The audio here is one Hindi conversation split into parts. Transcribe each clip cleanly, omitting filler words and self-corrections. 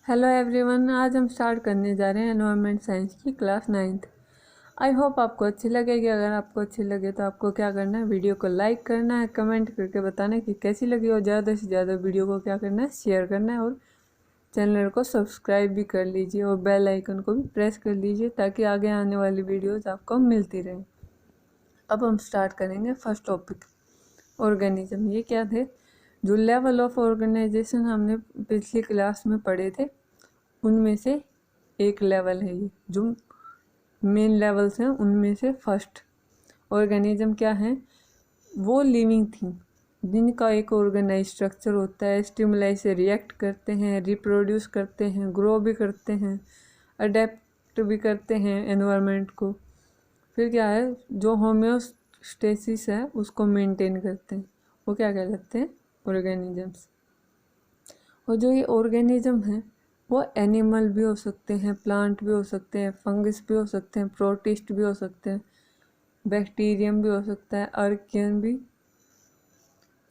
हेलो एवरीवन, आज हम स्टार्ट करने जा रहे हैं एनवायरनमेंट साइंस की क्लास 9th। आई होप आपको अच्छी लगेगी। अगर आपको अच्छी लगे तो आपको क्या करना है, वीडियो को लाइक करना है, कमेंट करके बताना है कि कैसी लगी, और ज़्यादा से ज़्यादा वीडियो को क्या करना है, शेयर करना है, और चैनल को सब्सक्राइब भी कर लीजिए और बेल आइकन को भी प्रेस कर लीजिए ताकि आगे आने वाली वीडियोज़ आपको मिलती रहें। अब हम स्टार्ट करेंगे फर्स्ट टॉपिक, ऑर्गेनिज्म। ये क्या थे? जो लेवल ऑफ ऑर्गेनाइजेशन हमने पिछली क्लास में पढ़े थे उनमें से एक लेवल है। ये जो मेन लेवल्स हैं उनमें से फर्स्ट ऑर्गेनिज्म क्या है? वो लिविंग थिंग जिनका एक ऑर्गेनाइज स्ट्रक्चर होता है, स्टिमुलाई से रिएक्ट करते हैं, रिप्रोड्यूस करते हैं, ग्रो भी करते हैं, अडेप्ट भी करते हैं एनवायरनमेंट को। फिर क्या है, जो होम्योस्टेसिस है उसको मेंटेन करते हैं, वो क्या कहलाते हैं? ऑर्गेनिजम्स। और जो ये ऑर्गेनिज्म है वो एनिमल भी हो सकते हैं, प्लांट भी हो सकते हैं, फंगस भी हो सकते हैं, प्रोटिस्ट भी हो सकते हैं, बैक्टीरियम भी हो सकता है, अर्कियन भी।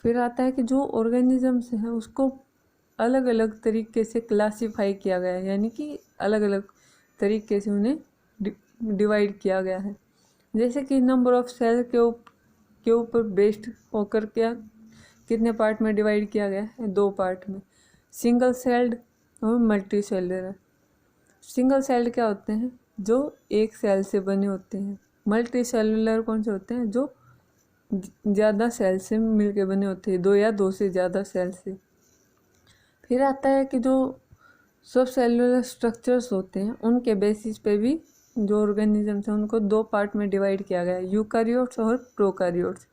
फिर आता है कि जो ऑर्गेनिजम्स हैं उसको अलग अलग तरीके से क्लासिफाई किया गया है, यानी कि अलग अलग तरीके से उन्हें डिवाइड किया गया है। जैसे कि नंबर ऑफ सेल के ऊपर बेस्ड होकर क्या कितने पार्ट में डिवाइड किया गया है? 2 पार्ट में, सिंगल सेल्ड और मल्टी सेलुलर। सिंगल सेल्ड क्या होते हैं? जो एक सेल से बने होते हैं। मल्टी सेलुलर कौन से होते हैं? जो ज़्यादा सेल से मिलके बने होते हैं, 2 या 2 से ज़्यादा सेल से। फिर आता है कि जो सब सेलुलर स्ट्रक्चर्स होते हैं उनके बेसिस पे भी जो ऑर्गेनिजम्स हैं उनको 2 पार्ट में डिवाइड किया गया है, यूकारियोट्स और प्रोकारियोट्स।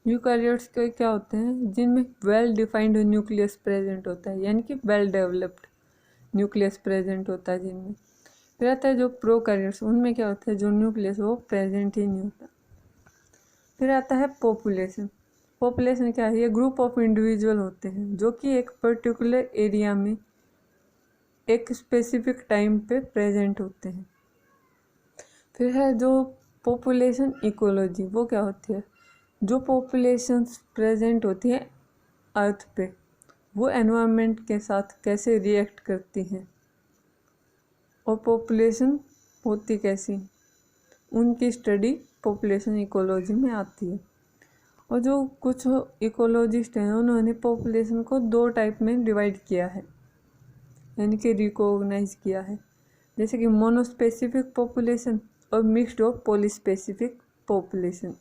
यूकारियोट्स के क्या होते हैं? जिनमें वेल डिफाइंड न्यूक्लियस प्रेजेंट होता है, यानी कि वेल डेवलप्ड न्यूक्लियस प्रेजेंट होता है जिनमें। फिर आता है जो प्रोकारियोट्स, उनमें क्या होता है? जो न्यूक्लियस वो प्रेजेंट ही नहीं होता। फिर आता है पॉपुलेशन। पॉपुलेशन क्या है? ये ग्रुप ऑफ इंडिविजुअल होते हैं जो कि एक पर्टिकुलर एरिया में एक स्पेसिफिक टाइम पे प्रेजेंट होते हैं। फिर है जो पॉपुलेशन इकोलॉजी। वो क्या होती है? जो पॉपुलेशंस प्रेजेंट होती है अर्थ पे, वो एनवायरनमेंट के साथ कैसे रिएक्ट करती हैं और पॉपुलेशन होती कैसी, उनकी स्टडी पॉपुलेशन इकोलॉजी में आती है। और जो कुछ इकोलॉजिस्ट हैं उन्होंने पॉपुलेशन को 2 टाइप में डिवाइड किया है, यानी कि रिकॉग्नाइज किया है। जैसे कि मोनोस्पेसिफिक पॉपुलेशन और मिक्स्ड और पॉलीस्पेसिफिक पॉपुलेशन।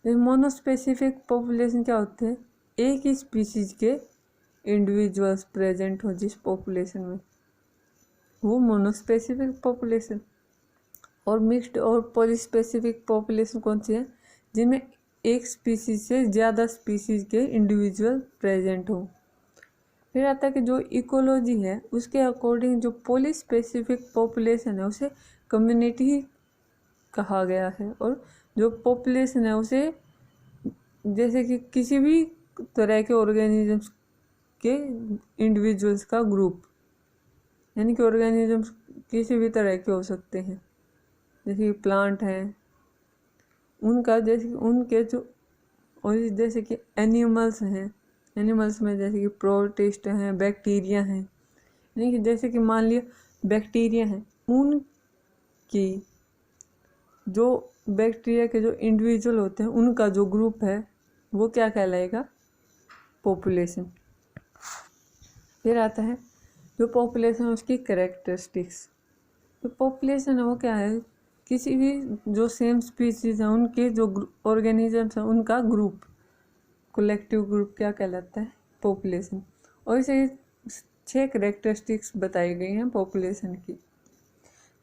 मोनोस्पेसिफिक पॉपुलेशन क्या होते हैं? एक ही स्पीसीज के इंडिविजुअल्स प्रेजेंट हो जिस पॉपुलेशन में, वो मोनोस्पेसिफिक पॉपुलेशन। और मिक्स्ड और पॉलीस्पेसिफिक पॉपुलेशन कौन सी है? जिनमें एक स्पीसीज से ज़्यादा स्पीसीज के इंडिविजुअल प्रेजेंट हो। फिर आता है कि जो इकोलॉजी है उसके अकॉर्डिंग जो पॉलीस्पेसिफिक पॉपुलेशन है उसे कम्युनिटी कहा गया है, और जो पॉपुलेशन है उसे जैसे कि किसी भी तरह के ऑर्गेनिजम्स के इंडिविजुअल्स का ग्रुप, यानी कि ऑर्गेनिजम्स किसी भी तरह के हो सकते हैं, जैसे कि प्लांट हैं उनका, जैसे कि उनके जो, और जैसे कि एनिमल्स हैं, एनिमल्स में जैसे कि प्रोटिस्ट हैं, बैक्टीरिया हैं, यानी कि जैसे कि मान लिया बैक्टीरिया हैं, उनकी जो बैक्टीरिया के जो इंडिविजुअल होते हैं उनका जो ग्रुप है वो क्या कहलाएगा? पॉपुलेशन। फिर आता है जो पॉपुलेशन उसकी कैरेक्टरिस्टिक्स। तो पॉपुलेशन है वो क्या है? किसी भी जो सेम स्पीसीज हैं उनके जो ऑर्गेनिजम्स हैं उनका ग्रुप, कलेक्टिव ग्रुप क्या कहलाता है? पॉपुलेशन। और इसे 6 कैरेक्टरिस्टिक्स बताई गई हैं पॉपुलेशन की,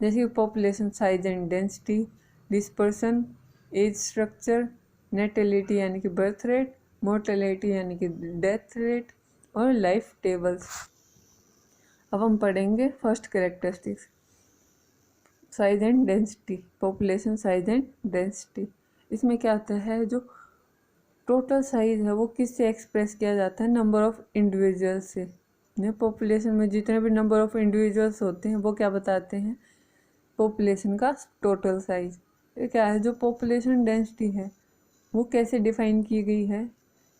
जैसे कि population size and density, dispersion, age structure, natality यानी कि बर्थ रेट, मोर्टेलिटी यानी कि डेथ रेट, और लाइफ टेबल्स। अब हम पढ़ेंगे first characteristics, size and density. Population size and density, इसमें क्या आता है? जो टोटल साइज है वो किससे एक्सप्रेस किया जाता है? नंबर ऑफ इंडिविजुअल्स से। पॉपुलेशन में जितने भी नंबर ऑफ इंडिविजुअल्स होते हैं वो क्या बताते हैं? पॉपुलेशन का टोटल साइज। ये क्या है? जो पॉपुलेशन डेंसिटी है वो कैसे डिफाइन की गई है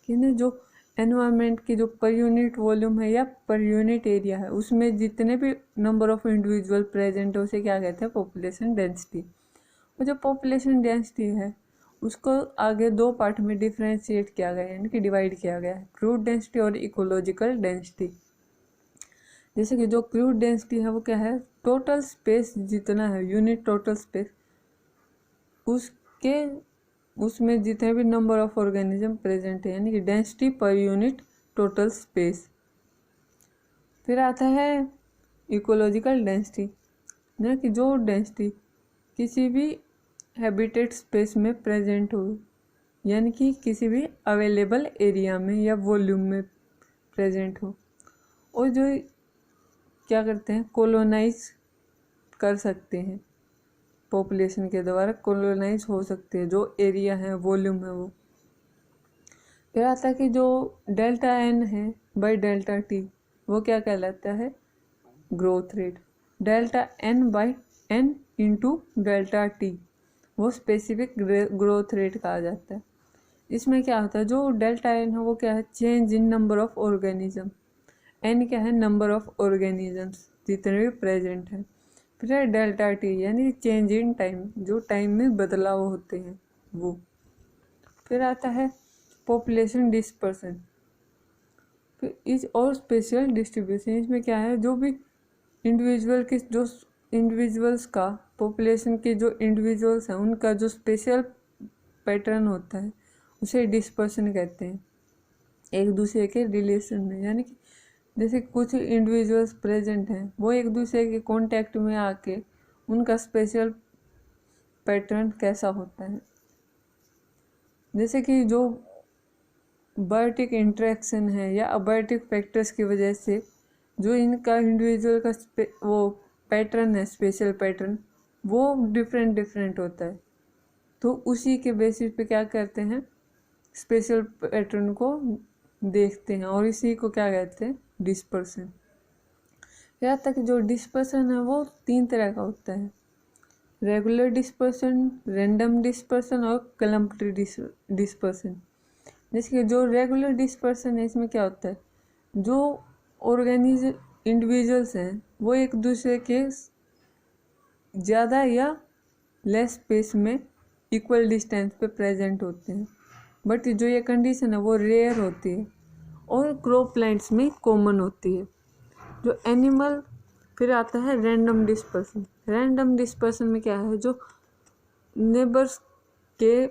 कि ना, जो एनवायरनमेंट की जो पर यूनिट वॉल्यूम है या पर यूनिट एरिया है उसमें जितने भी नंबर ऑफ इंडिविजुअल प्रेजेंट है उसे क्या कहते हैं, पॉपुलेशन डेंसिटी। और जो पॉपुलेशन डेंसिटी है उसको आगे दो पार्ट में डिफ्रेंशिएट किया गया है, यानी कि डिवाइड किया गया है, क्रूड डेंसिटी और इकोलॉजिकल डेंसिटी। जैसे कि जो क्रूड डेंसिटी है वो क्या है, टोटल स्पेस जितना है, यूनिट टोटल स्पेस, उसके उसमें जितने भी नंबर ऑफ ऑर्गेनिज्म प्रेजेंट है, यानी कि density per unit total space. फिर आता है इकोलॉजिकल डेंसिटी, ना कि जो डेंसिटी किसी भी हैबिटेट स्पेस में प्रेजेंट हो, यानी कि किसी भी अवेलेबल एरिया में या वॉल्यूम में प्रेजेंट हो, और जो क्या करते हैं, कोलोनाइज कर सकते हैं, पॉपुलेशन के द्वारा कोलोनाइज हो सकते हैं, जो एरिया है वॉल्यूम है वो। फिर आता है कि जो डेल्टा एन है बाई डेल्टा टी वो क्या कहलाता है, growth rate. Delta N by N into delta T वो स्पेसिफिक ग्रोथ रेट कहा जाता है। इसमें क्या होता है, जो डेल्टा एन है वो क्या है, change in number of organism, N क्या है, नंबर ऑफ ऑर्गेनिजम्स जितने भी प्रेजेंट हैं। फिर है डेल्टा टी यानी चेंज इन टाइम, जो टाइम में बदलाव होते हैं वो। फिर आता है पॉपुलेशन डिस्पर्सन, फिर इज और स्पेशल डिस्ट्रीब्यूशन। इसमें क्या है, जो भी इंडिविजुअल के जो इंडिविजुअल्स का, पॉपुलेशन के जो इंडिविजुअल्स हैं उनका जो स्पेशल पैटर्न होता है उसे डिस्पर्सन कहते हैं, एक दूसरे के रिलेशन में। यानी कि जैसे कुछ इंडिविजुअल्स प्रेजेंट हैं वो एक दूसरे के कांटेक्ट में आके उनका स्पेशल पैटर्न कैसा होता है, जैसे कि जो बायोटिक इंटरेक्शन है या अबायोटिक फैक्टर्स की वजह से जो इनका इंडिविजुअल का वो पैटर्न है, स्पेशल पैटर्न, वो डिफरेंट होता है। तो उसी के बेसिस पे क्या करते हैं, स्पेशल पैटर्न को देखते हैं, और इसी को क्या कहते हैं, डिस्पर्सन। यहाँ तक जो डिस्पर्सन है वो 3 तरह का होता है, रेगुलर डिस्पर्सन, रैंडम डिस्पर्सन और क्लम्प्ड डिस्पर्सन। जैसे कि जो रेगुलर डिस्पर्सन है इसमें क्या होता है, जो ऑर्गेनिज्म इंडिविजुअल्स हैं वो एक दूसरे के ज़्यादा या लेस स्पेस में इक्वल डिस्टेंस पे प्रेजेंट होते हैं, बट जो ये कंडीशन है वो रेयर होती है और क्रॉप प्लांट्स में कॉमन होती है। जो एनिमल, फिर आता है रैंडम डिस्पर्सन। रैंडम डिस्पर्सन में क्या है, जो नेबर्स के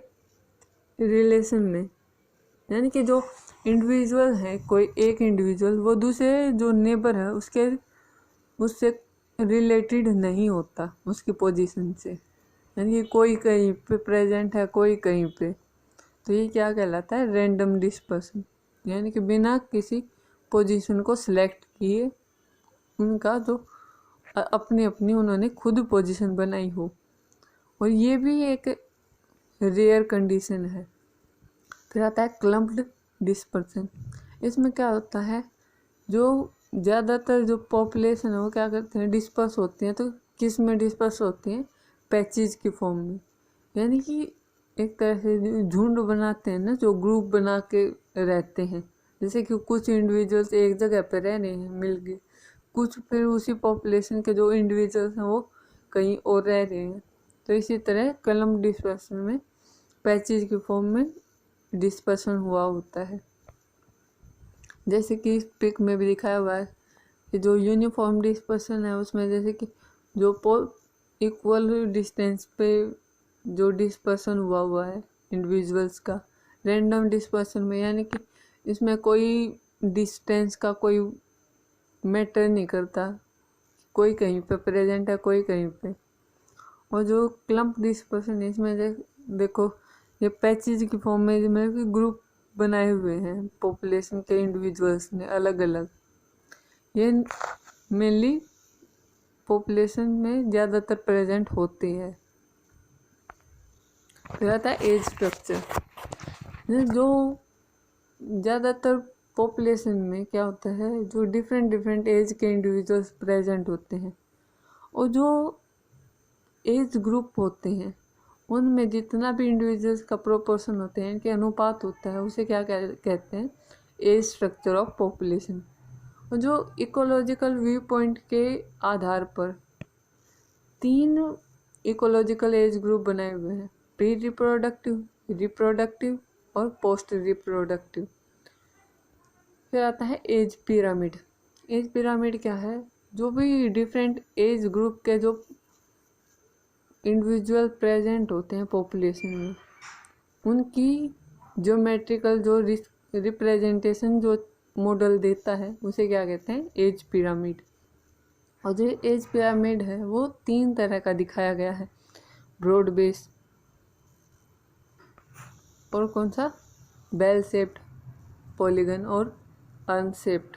रिलेशन में, यानी कि जो इंडिविजुअल है, कोई एक इंडिविजुअल वो दूसरे जो नेबर है उससे रिलेटेड नहीं होता उसकी पोजीशन से, यानी कि कोई कहीं पे प्रेजेंट है कोई कहीं पे, तो ये क्या कहलाता है, रैंडम डिस्पर्सन। यानी कि बिना किसी पोजीशन को सिलेक्ट किए उनका जो अपनी अपनी उन्होंने खुद पोजीशन बनाई हो, और ये भी एक रेयर कंडीशन है। फिर आता है क्लम्प्ड डिस्पर्सन। इसमें क्या होता है, जो ज़्यादातर जो पॉपुलेशन है वो क्या करते हैं, डिस्पर्स होती हैं। तो किस में डिस्पर्स होती हैं, पैचेज की फॉर्म में, यानी कि एक तरह से झुंड बनाते हैं ना, जो ग्रुप बना के रहते हैं। जैसे कि कुछ इंडिविजुअल्स एक जगह पर रह रहे हैं मिल के, कुछ फिर उसी पॉपुलेशन के जो इंडिविजुअल्स हैं वो कहीं और रह रहे हैं। तो इसी तरह क्लम्प्ड डिस्पर्सन में पैचेज की फॉर्म में डिस्पर्सन हुआ होता है। जैसे कि इस पिक में भी दिखाया हुआ है कि जो यूनिफॉर्म डिस्पर्सन है उसमें जैसे कि जो इक्वल डिस्टेंस पे जो डिस्पर्सन हुआ है इंडिविजुअल्स का। रैंडम डिस्पर्सन में यानी कि इसमें कोई डिस्टेंस का कोई मैटर नहीं करता, कोई कहीं पे प्रेजेंट है कोई कहीं पे। और जो क्लम्प डिस्पर्सन है इसमें देखो ये पैचेज की फॉर्म में जिसमें ग्रुप बनाए हुए हैं पॉपुलेशन के इंडिविजुअल्स ने अलग अलग, ये मेनली पॉपुलेशन में ज़्यादातर प्रेजेंट होती है। फिर आता है एज स्ट्रक्चर। जो ज़्यादातर पॉपुलेशन में क्या होता है, जो डिफरेंट एज के इंडिविजुअल्स प्रेजेंट होते हैं, और जो एज ग्रुप होते हैं उनमें जितना भी इंडिविजुअल्स का प्रोपोर्शन होते हैं, इनके अनुपात होता है, उसे क्या कहते हैं, एज स्ट्रक्चर ऑफ पॉपुलेशन। और जो इकोलॉजिकल व्यू पॉइंट के आधार पर 3 इकोलॉजिकल एज ग्रुप बनाए हुए हैं, प्री रिप्रोडक्टिव, रिप्रोडक्टिव और पोस्ट रिप्रोडक्टिव। फिर आता है एज पिरामिड। एज पिरामिड क्या है? जो भी डिफरेंट एज ग्रुप के जो इंडिविजुअल प्रेजेंट होते हैं पॉपुलेशन में, उनकी ज्योमेट्रिकल जो रिप्रेजेंटेशन जो मॉडल देता है उसे क्या कहते हैं? Age pyramid. और जो एज पिरामिड है वो 3 तरह का दिखाया गया है, ब्रॉड बेस और कौन सा, बेल शेप्ड, पॉलीगन और अनशेप्ड।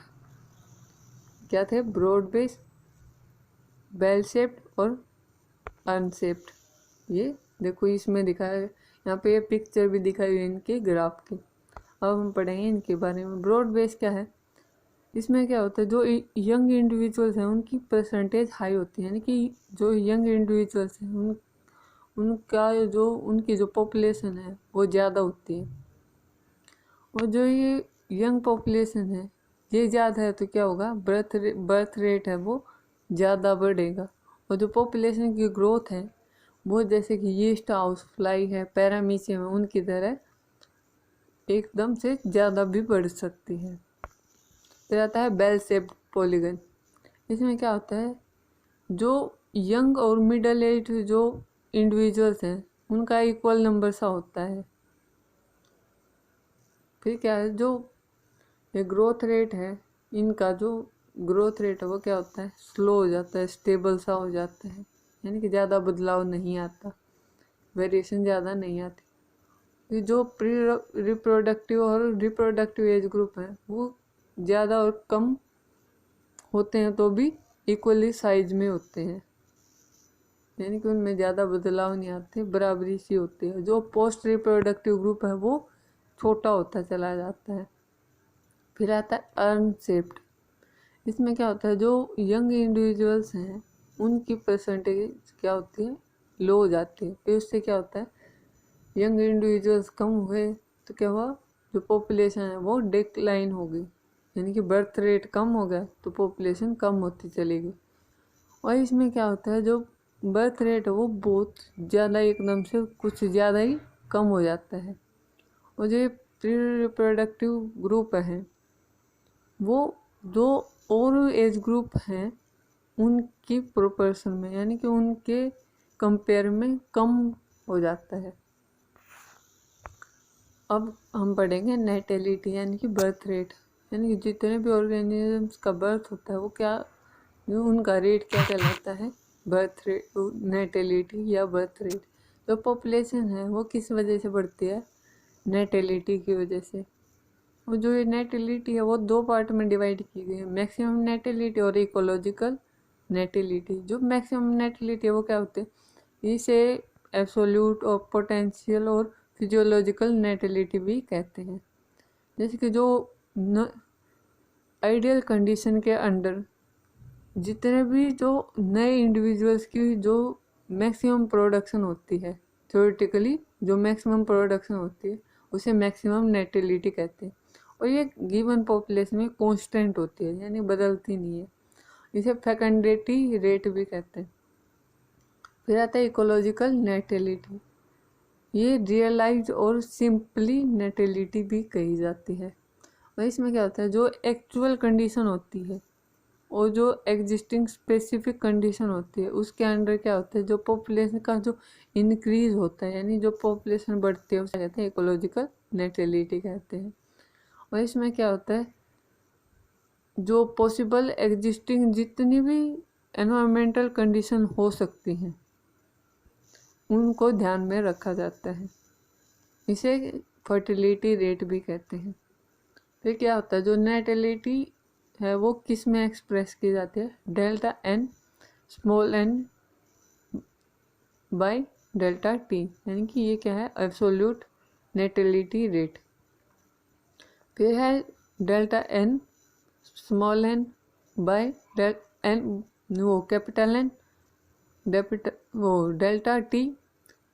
क्या थे? ब्रॉड बेस, बेल शेप्ड और अनशेप्ड। ये देखो इसमें दिखाया है, यहाँ पे ये पिक्चर भी दिखाई हुई है इनके ग्राफ की। अब हम पढ़ेंगे इनके बारे में। ब्रॉड बेस क्या है? इसमें क्या होता है, जो यंग इंडिविजुअल्स हैं उनकी परसेंटेज हाई होती है, यानी कि जो यंग इंडिविजुअल्स हैं उनकी जो पॉपुलेशन है वो ज़्यादा होती है। और जो ये यंग पॉपुलेशन है ये ज़्यादा है तो क्या होगा, बर्थ रेट है वो ज़्यादा बढ़ेगा। और जो पॉपुलेशन की ग्रोथ है वो जैसे कि यीस्ट हाउस फ्लाई है, पैरामीशियम है, उनकी तरह एकदम से ज़्यादा भी बढ़ सकती है। फिर आता है बेल शेप्ड पॉलीगन। इसमें क्या होता है, जो यंग और मिडल एज जो इंडिविजुअल्स हैं उनका इक्वल नंबर सा होता है। फिर क्या है, जो ये ग्रोथ रेट है, इनका जो ग्रोथ रेट है वो क्या होता है, स्लो हो जाता है, स्टेबल सा हो जाता है, यानी कि ज़्यादा बदलाव नहीं आता, वेरिएशन ज़्यादा नहीं आती। ये जो प्री रिप्रोडक्टिव और रिप्रोडक्टिव एज ग्रुप है वो ज़्यादा और कम होते हैं तो भी इक्वली साइज में होते हैं, यानी कि उनमें ज़्यादा बदलाव नहीं आते, बराबरी सी होती है। जो पोस्ट रिप्रोडक्टिव ग्रुप है वो छोटा होता चला जाता है। फिर आता है अनशेप्ड। इसमें क्या होता है, जो यंग इंडिविजुअल्स हैं उनकी परसेंटेज क्या होती है, लो हो जाती है। फिर उससे क्या होता है, यंग इंडिविजुअल्स कम हुए तो क्या हुआ, जो पॉपुलेशन है वो डिक्लाइन हो गई, यानी कि बर्थ रेट कम हो गया तो पॉपुलेशन कम होती चली गई। और इसमें क्या होता है, जो बर्थ रेट है वो बहुत ज़्यादा एकदम से कुछ ज़्यादा ही कम हो जाता है। और जो प्री रिप्रोडक्टिव ग्रुप है वो जो और एज ग्रुप हैं उनकी प्रोपोर्शन में, यानी कि उनके कंपेयर में कम हो जाता है। अब हम पढ़ेंगे नेटेलिटी, यानी कि बर्थ रेट, यानी कि जितने भी ऑर्गेनिजम्स का बर्थ होता है वो क्या, जो उनका रेट क्या कहलाता है, बर्थ रेट, नेटेलिटी या बर्थ रेट। जो पॉपुलेशन है वो किस वजह से बढ़ती है, नेटेलिटी की वजह से। और जो ये नेटेलिटी है वो 2 पार्ट में डिवाइड की गई है, मैक्सिमम नेटेलिटी और इकोलॉजिकल नेटेलिटी। जो मैक्सिमम नेटेलिटी है वो क्या होते हैं, इसे एब्सोल्यूट और पोटेंशियल और फिजियोलॉजिकल नेटेलिटी भी कहते हैं। जैसे कि जो आइडियल कंडीशन के अंडर जितने भी जो नए इंडिविजुअल्स की जो मैक्सिमम प्रोडक्शन होती है, थ्योरेटिकली जो मैक्सिमम प्रोडक्शन होती है उसे मैक्सिमम नेटेलिटी कहते हैं। और ये गिवन पॉपुलेशन में कांस्टेंट होती है, यानी बदलती नहीं है। इसे फेकेंडिटी रेट भी कहते हैं। फिर आता है इकोलॉजिकल नेटेलिटी, ये रियलाइज और सिंपली नेटेलिटी भी कही जाती है। और इसमें क्या होता है, जो एक्चुअल कंडीशन होती है और जो एग्जिस्टिंग स्पेसिफिक कंडीशन होती है उसके अंडर क्या होता है, जो पॉपुलेशन का जो इंक्रीज होता है, यानी जो पॉपुलेशन बढ़ती है उसे कहते हैं इकोलॉजिकल नेटेलिटी कहते हैं। और इसमें क्या होता है, जो पॉसिबल एग्जिस्टिंग जितनी भी एनवायरमेंटल कंडीशन हो सकती हैं उनको ध्यान में रखा जाता है, इसे फर्टिलिटी रेट भी कहते हैं। फिर क्या होता है, जो नेटेलिटी है वो किस में एक्सप्रेस की जाती है, delta N small N by delta T, यानी कि ये क्या है, एब्सोल्यूट नेटेलिटी रेट। फिर है delta N small N by N वो कैपिटल एन वो डेल्टा टी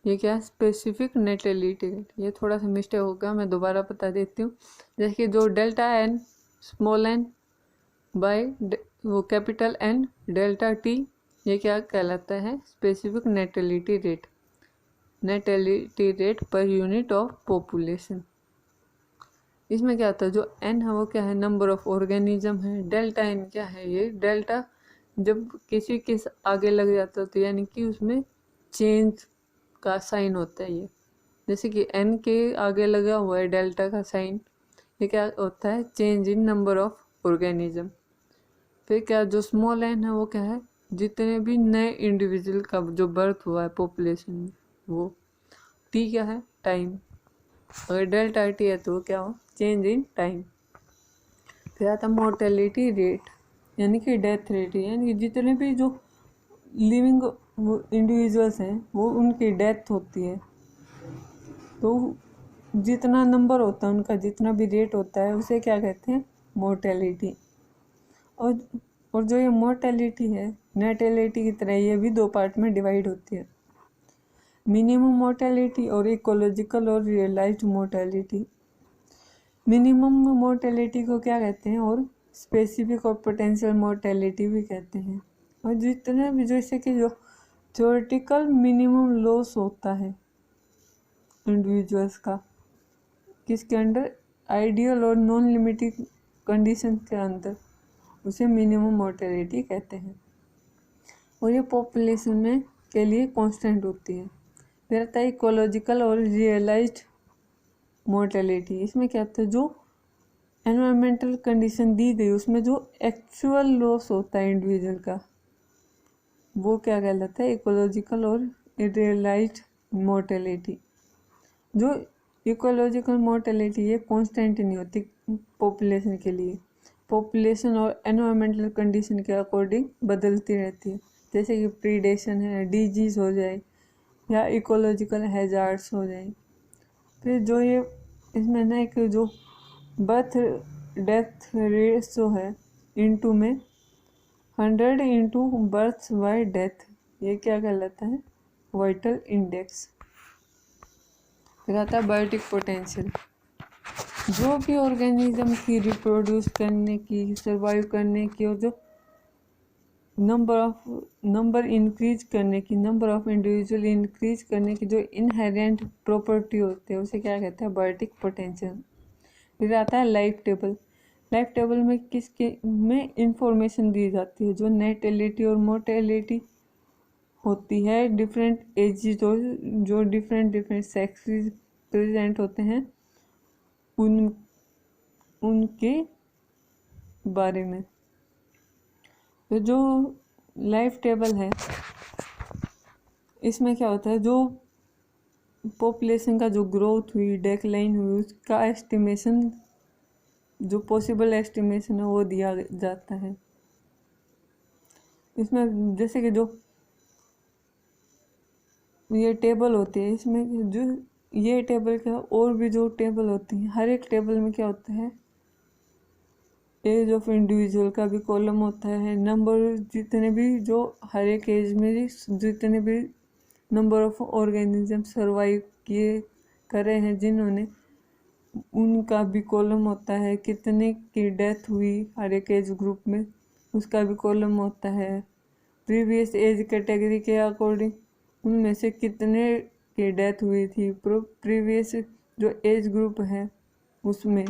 ये क्या है, स्पेसिफिक नेटेलिटी रेट। ये थोड़ा सा मिस्टेक होगा, मैं दोबारा बता देती हूँ। जैसे कि जो delta N small N by वो कैपिटल एन डेल्टा टी, ये क्या कहलाता है, specific natality rate. Natality rate per unit of population. इसमें क्या होता है, जो एन है वो क्या है, नंबर ऑफ ऑर्गेनिज्म है। डेल्टा एन क्या है, ये डेल्टा जब किसी के आगे लग जाता है तो यानी कि उसमें चेंज का साइन होता है ये। जैसे कि एन के आगे लगा हुआ है डेल्टा का साइन, ये क्या होता है, change in number of organism. फिर क्या, जो स्मॉल एन है वो क्या है, जितने भी नए इंडिविजुअल का जो बर्थ हुआ है पॉपुलेशन में वो। टी क्या है, टाइम। अगर डेल्टा टी है तो वो क्या हो, चेंज इन टाइम। फिर आता मोर्टेलिटी रेट यानी कि डेथ रेट, यानी कि जितने भी जो लिविंग इंडिविजुअल्स हैं वो उनकी डेथ होती है, तो जितना नंबर होता है उनका, जितना भी रेट होता है उसे क्या कहते हैं, मोर्टेलिटी। और और जो ये मोर्टेलिटी है नेटेलिटी की तरह, ये भी दो पार्ट में डिवाइड होती है, मिनिमम मोर्टेलिटी और इकोलॉजिकल और रियलाइज्ड मोर्टेलिटी। मिनिमम मोर्टेलिटी को क्या कहते हैं, और स्पेसिफिक और पोटेंशियल मोर्टेलिटी भी कहते हैं। और जितने भी, जैसे कि जो थ्योरेटिकल मिनिमम लॉस होता है इंडिविजुअल्स का, किसके अंडर, आइडियल और नॉन लिमिटिंग कंडीशन के अंदर, उसे मिनिमम मोर्टेलिटी कहते हैं। और ये पॉपुलेशन में के लिए कांस्टेंट होती है। फिर आता है इकोलॉजिकल और रियलाइज्ड मोर्टेलिटी। इसमें क्या होता है, जो एनवायरमेंटल कंडीशन दी गई उसमें जो एक्चुअल लॉस होता है इंडिविजुअल का, वो क्या कहलाता है, इकोलॉजिकल और रियलाइज्ड मोर्टेलिटी। जो इकोलॉजिकल मोर्टेलिटी ये कांस्टेंट नहीं होती पॉपुलेशन के लिए, पॉपुलेशन और एनवायरमेंटल कंडीशन के अकॉर्डिंग बदलती रहती है। जैसे कि प्रीडेशन है, डिजीज हो जाए या इकोलॉजिकल हैजार्ड्स हो जाए। फिर जो ये इसमें ना एक जो बर्थ डेथ रेट जो है इनटू में 100 इंटू बर्थ बाय डेथ, ये क्या कहलाता है, वाइटल इंडेक्स। फिर आता है बायोटिक पोटेंशियल। जो भी ऑर्गेनिज्म की रिप्रोड्यूस करने की, सर्वाइव करने की, और जो नंबर इंक्रीज करने की, नंबर ऑफ इंडिविजुअल इंक्रीज करने की जो इनहेरेंट प्रॉपर्टी होती है उसे क्या कहते हैं, बायोटिक पोटेंशियल। फिर आता है लाइफ टेबल। लाइफ टेबल में किसके में इंफॉर्मेशन दी जाती है, जो नेटेलिटी और मोर्टेलिटी होती है, डिफरेंट एजेस और जो डिफरेंट सेक्सेस प्रेजेंट होते हैं उनके बारे में। तो जो लाइफ टेबल है इसमें क्या होता है, जो पॉपुलेशन का जो ग्रोथ हुई, डेक्लाइन हुई, उसका एस्टिमेशन, जो पॉसिबल एस्टिमेशन है वो दिया जाता है। इसमें जैसे कि जो ये टेबल होती है, इसमें जो ये टेबल क्या, और भी जो टेबल होती है, हर एक टेबल में क्या होता है, एज ऑफ इंडिविजुअल का भी कॉलम होता है, नंबर जितने भी जो हर एक एज में जितने भी नंबर ऑफ ऑर्गेनिज्म सर्वाइव किए करे हैं जिन्होंने, उनका भी कॉलम होता है। कितने की डेथ हुई हर एक एज ग्रुप में, उसका भी कॉलम होता है। प्रीवियस एज कैटेगरी के अकॉर्डिंग उनमें से कितने की डेथ हुई थी प्रीवियस जो एज ग्रुप है उसमें।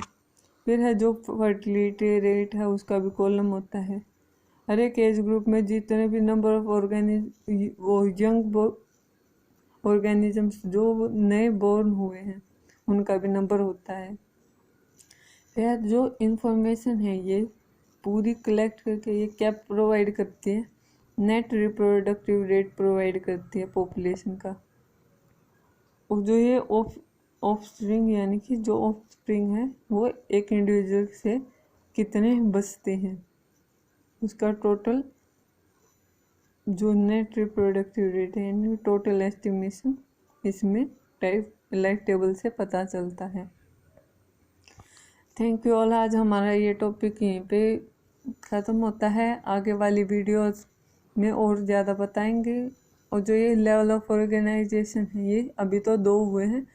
फिर है जो फर्टिलिटी रेट है, उसका भी कॉलम होता है। हर एक एज ग्रुप में जितने भी नंबर ऑफ वो यंग ऑर्गेनिजम्स जो नए बोर्न हुए हैं उनका भी नंबर होता है। फिर जो इंफॉर्मेशन है ये पूरी कलेक्ट करके ये क्या प्रोवाइड करती है, नेट रिप्रोडक्टिव रेट प्रोवाइड करती है पॉपुलेशन का। और जो ये ऑफस्प्रिंग यानी कि जो ऑफस्प्रिंग है वो एक इंडिविजुअल से कितने बचते हैं, उसका टोटल जो नेट रिप्रोडक्टिव रेट है यानी टोटल एस्टिमेशन इसमें लाइफ टेबल से पता चलता है। Thank you all. आज हमारा ये टॉपिक यहीं पे ख़त्म होता है। आगे वाली वीडियोस में और ज़्यादा बताएंगे और जो ये लेवल ऑफ ऑर्गेनाइजेशन है ये अभी तो 2 हुए हैं,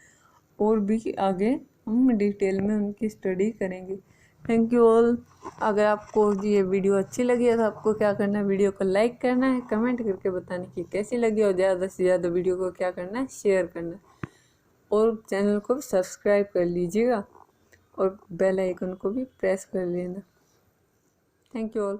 और भी आगे हम डिटेल में उनकी स्टडी करेंगे। Thank you all. अगर आपको ये वीडियो अच्छी लगी है तो आपको क्या करना है, वीडियो को लाइक करना है, कमेंट करके बताने की कैसी लगी, और ज़्यादा से ज़्यादा वीडियो को क्या करना है, शेयर करना है, और चैनल को भी सब्सक्राइब कर लीजिएगा और बेल आइकन को भी प्रेस कर लेना। Thank you all.